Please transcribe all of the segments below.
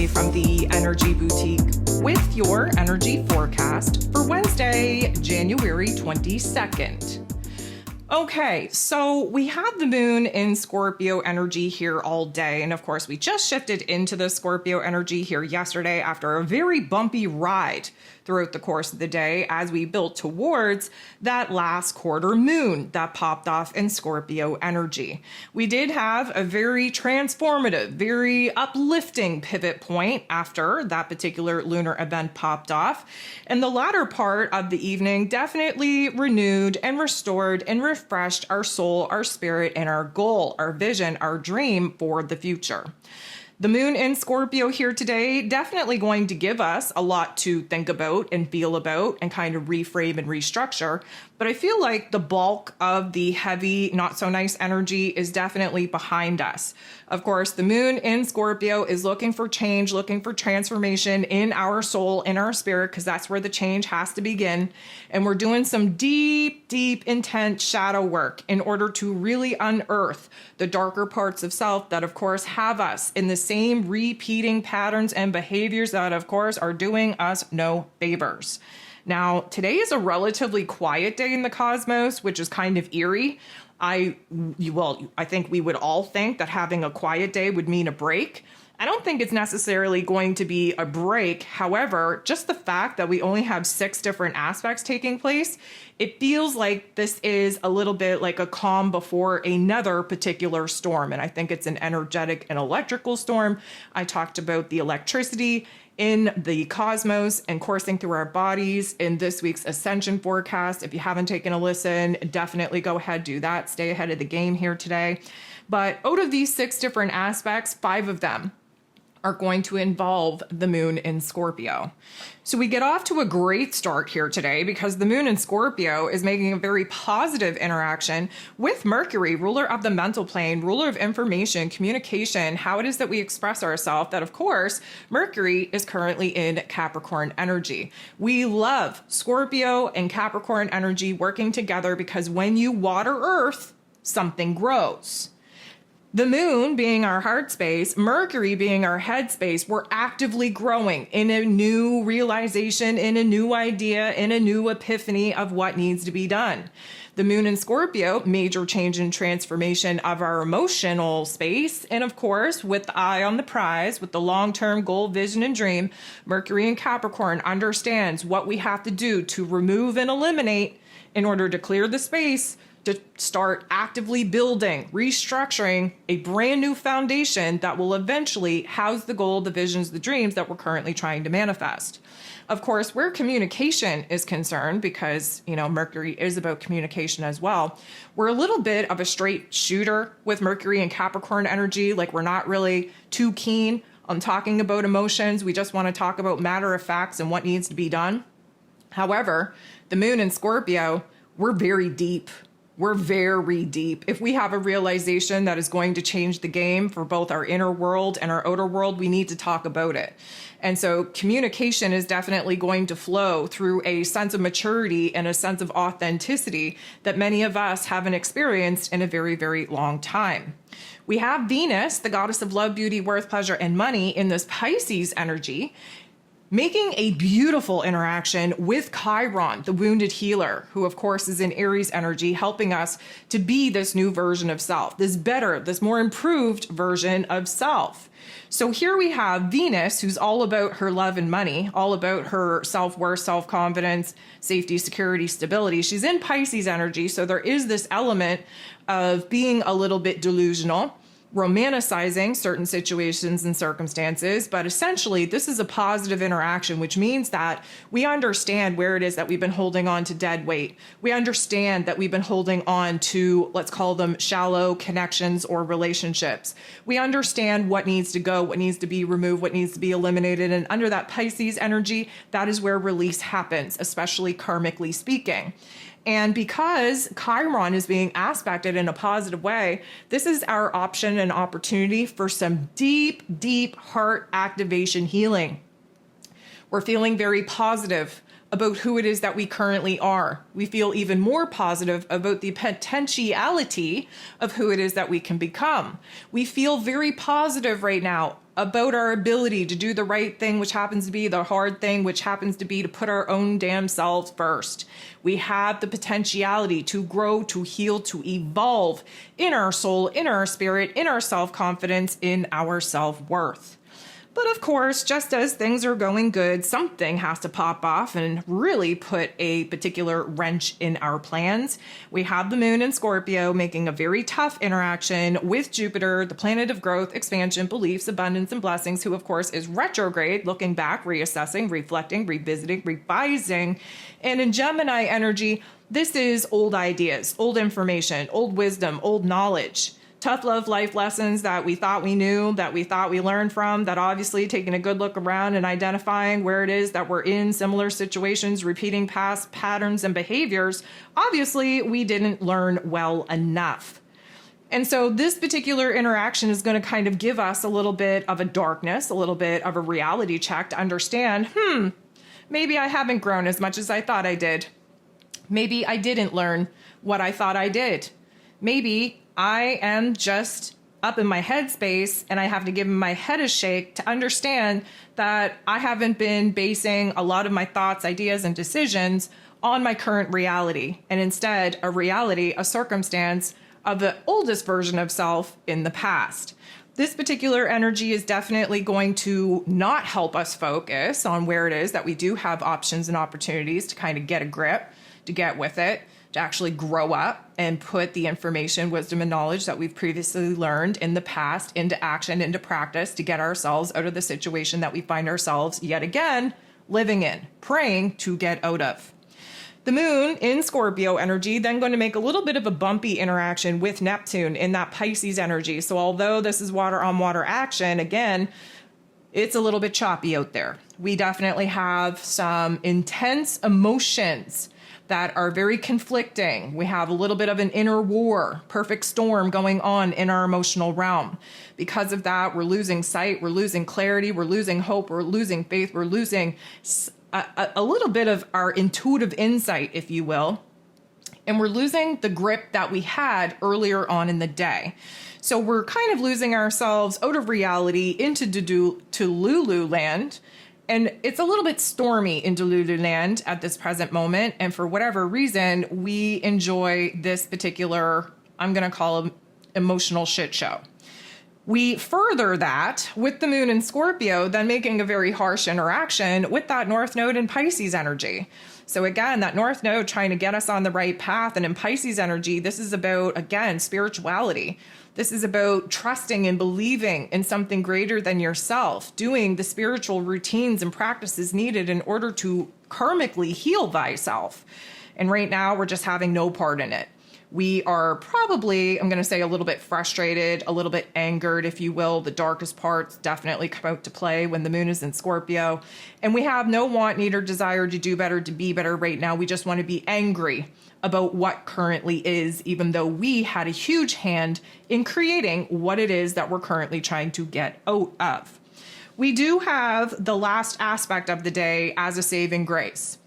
Emily from the Energy Boutique with your energy forecast for Wednesday, January 22nd. Okay, so we have the moon in Scorpio energy here all day. And of course, we just shifted into the Scorpio energy here yesterday after a very bumpy ride throughout the course of the day as we built towards that last quarter moon that popped off in Scorpio energy. We did have a very transformative, very uplifting pivot point after that particular lunar event popped off. And the latter part of the evening definitely renewed and restored and refreshed our soul, our spirit, and our goal, our vision, our dream for the future. The moon in Scorpio here today definitely going to give us a lot to think about and feel about and kind of reframe and restructure. But I feel like the bulk of the heavy, not so nice energy is definitely behind us. Of course, the moon in Scorpio is looking for change, looking for transformation in our soul, in our spirit, because that's where the change has to begin. And we're doing some deep, deep, intense shadow work in order to really unearth the darker parts of self that, of course, have us in the same repeating patterns and behaviors that, of course, are doing us no favors. Now, today is a relatively quiet day in the cosmos, which is kind of eerie. I think we would all think that having a quiet day would mean a break. I don't think it's necessarily going to be a break. However, just the fact that we only have 6 different aspects taking place, it feels like this is a little bit like a calm before another particular storm. And I think it's an energetic and electrical storm. I talked about the electricity in the cosmos and coursing through our bodies in this week's Ascension forecast. If you haven't taken a listen, definitely go ahead, do that. Stay ahead of the game here today. But out of these 6 different aspects, 5 of them are going to involve the moon in Scorpio. So we get off to a great start here today because the moon in Scorpio is making a very positive interaction with Mercury, ruler of the mental plane, ruler of information, communication, how it is that we express ourselves, that of course, Mercury is currently in Capricorn energy. We love Scorpio and Capricorn energy working together because when you water Earth, something grows. The moon being our heart space, Mercury being our head space, we're actively growing in a new realization, in a new idea, in a new epiphany of what needs to be done. The moon in Scorpio, major change and transformation of our emotional space. And of course, with the eye on the prize, with the long-term goal, vision, and dream, Mercury in Capricorn understands what we have to do to remove and eliminate in order to clear the space to start actively building, restructuring a brand new foundation that will eventually house the goal, the visions, the dreams that we're currently trying to manifest. Of course, where communication is concerned, because, Mercury is about communication as well, we're a little bit of a straight shooter with Mercury and Capricorn energy. Like, we're not really too keen on talking about emotions. We just want to talk about matter of facts and what needs to be done. However, the moon in Scorpio, we're very deep. We're very deep. If we have a realization that is going to change the game for both our inner world and our outer world, we need to talk about it. And so communication is definitely going to flow through a sense of maturity and a sense of authenticity that many of us haven't experienced in a very, very long time. We have Venus, the goddess of love, beauty, worth, pleasure, and money, in this Pisces energy, making a beautiful interaction with Chiron, the wounded healer, who of course is in Aries energy, helping us to be this new version of self, this better, this more improved version of self. So here we have Venus, who's all about her love and money, all about her self-worth, self-confidence, safety, security, stability. She's in Pisces energy, so there is this element of being a little bit delusional, romanticizing certain situations and circumstances, but essentially this is a positive interaction, which means that we understand where it is that we've been holding on to dead weight. We understand that we've been holding on to, let's call them shallow connections or relationships. We understand what needs to go, what needs to be removed, what needs to be eliminated. And under that Pisces energy, that is where release happens, especially karmically speaking. And because Chiron is being aspected in a positive way, this is our option and opportunity for some deep, deep heart activation healing. We're feeling very positive about who it is that we currently are. We feel even more positive about the potentiality of who it is that we can become. We feel very positive right now about our ability to do the right thing, which happens to be the hard thing, which happens to be to put our own damn selves first. We have the potentiality to grow, to heal, to evolve in our soul, in our spirit, in our self-confidence, in our self-worth. But of course, just as things are going good, something has to pop off and really put a particular wrench in our plans. We have the moon in Scorpio making a very tough interaction with Jupiter, the planet of growth, expansion, beliefs, abundance, and blessings, who of course is retrograde, looking back, reassessing, reflecting, revisiting, revising. And in Gemini energy, this is old ideas, old information, old wisdom, old knowledge. Tough love life lessons that we thought we knew, that we thought we learned from, that obviously taking a good look around and identifying where it is that we're in similar situations, repeating past patterns and behaviors, obviously we didn't learn well enough. And so this particular interaction is going to kind of give us a little bit of a darkness, a little bit of a reality check to understand, maybe I haven't grown as much as I thought I did. Maybe I didn't learn what I thought I did. Maybe I am just up in my headspace and I have to give my head a shake to understand that I haven't been basing a lot of my thoughts, ideas, and decisions on my current reality, and instead a reality, a circumstance of the oldest version of self in the past. This particular energy is definitely going to not help us focus on where it is that we do have options and opportunities to kind of get a grip, to get with it, to actually grow up and put the information, wisdom, and knowledge that we've previously learned in the past into action, into practice, to get ourselves out of the situation that we find ourselves yet again living in, praying to get out of. The moon in Scorpio energy then going to make a little bit of a bumpy interaction with Neptune in that Pisces energy. So although this is water on water action, again, it's a little bit choppy out there. We definitely have some intense emotions that are very conflicting. We have a little bit of an inner war, perfect storm going on in our emotional realm. Because of that, we're losing sight, we're losing clarity, we're losing hope, we're losing faith, we're losing a little bit of our intuitive insight, if you will. And we're losing the grip that we had earlier on in the day. So we're kind of losing ourselves out of reality into Lulu land. And it's a little bit stormy in Lululand at this present moment. And for whatever reason, we enjoy this particular, I'm going to call it emotional shit show. We further that with the moon in Scorpio, then making a very harsh interaction with that North Node in Pisces energy. So again, that North Node trying to get us on the right path. And in Pisces energy, this is about, again, spirituality. This is about trusting and believing in something greater than yourself, doing the spiritual routines and practices needed in order to karmically heal thyself. And right now, we're just having no part in it. We are probably, I'm going to say, a little bit frustrated, a little bit angered, if you will. The darkest parts definitely come out to play when the moon is in Scorpio. And we have no want, need, or desire to do better, to be better right now. We just want to be angry about what currently is, even though we had a huge hand in creating what it is that we're currently trying to get out of. We do have the last aspect of the day as a saving grace.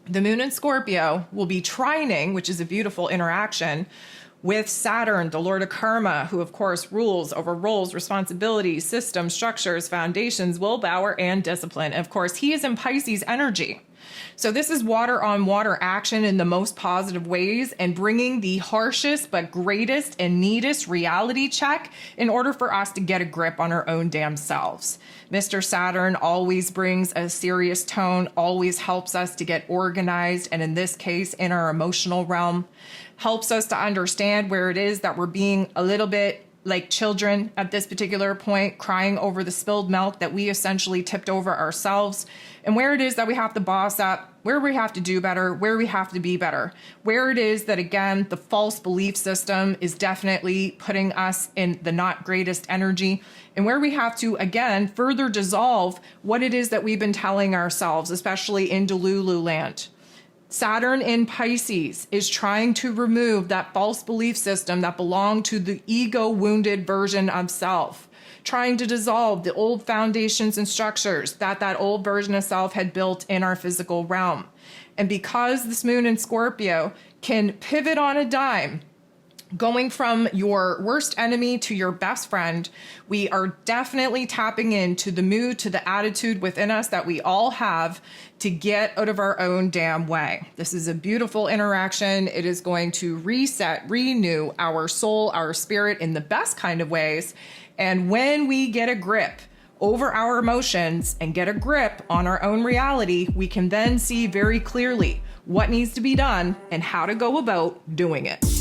The moon in Scorpio will be trining, which is a beautiful interaction, with Saturn, the Lord of Karma, who of course rules over roles, responsibilities, systems, structures, foundations, willpower, and discipline. And of course, he is in Pisces energy. So this is water on water action in the most positive ways, and bringing the harshest but greatest and neatest reality check in order for us to get a grip on our own damn selves. Mr. Saturn always brings a serious tone, always helps us to get organized, and in this case, in our emotional realm, helps us to understand where it is that we're being a little bit like children at this particular point, crying over the spilled milk that we essentially tipped over ourselves, and where it is that we have to boss up, where we have to do better, where we have to be better, where it is that, again, the false belief system is definitely putting us in the not greatest energy, and where we have to, again, further dissolve what it is that we've been telling ourselves, especially in Delulu land. Saturn in Pisces is trying to remove that false belief system that belonged to the ego-wounded version of self, trying to dissolve the old foundations and structures that old version of self had built in our physical realm. And because this moon in Scorpio can pivot on a dime, Going from your worst enemy to your best friend, we are definitely tapping into the mood, to the attitude within us that we all have to get out of our own damn way. This is a beautiful interaction. It is going to reset, renew our soul, our spirit in the best kind of ways. And when we get a grip over our emotions and get a grip on our own reality, we can then see very clearly what needs to be done and how to go about doing it.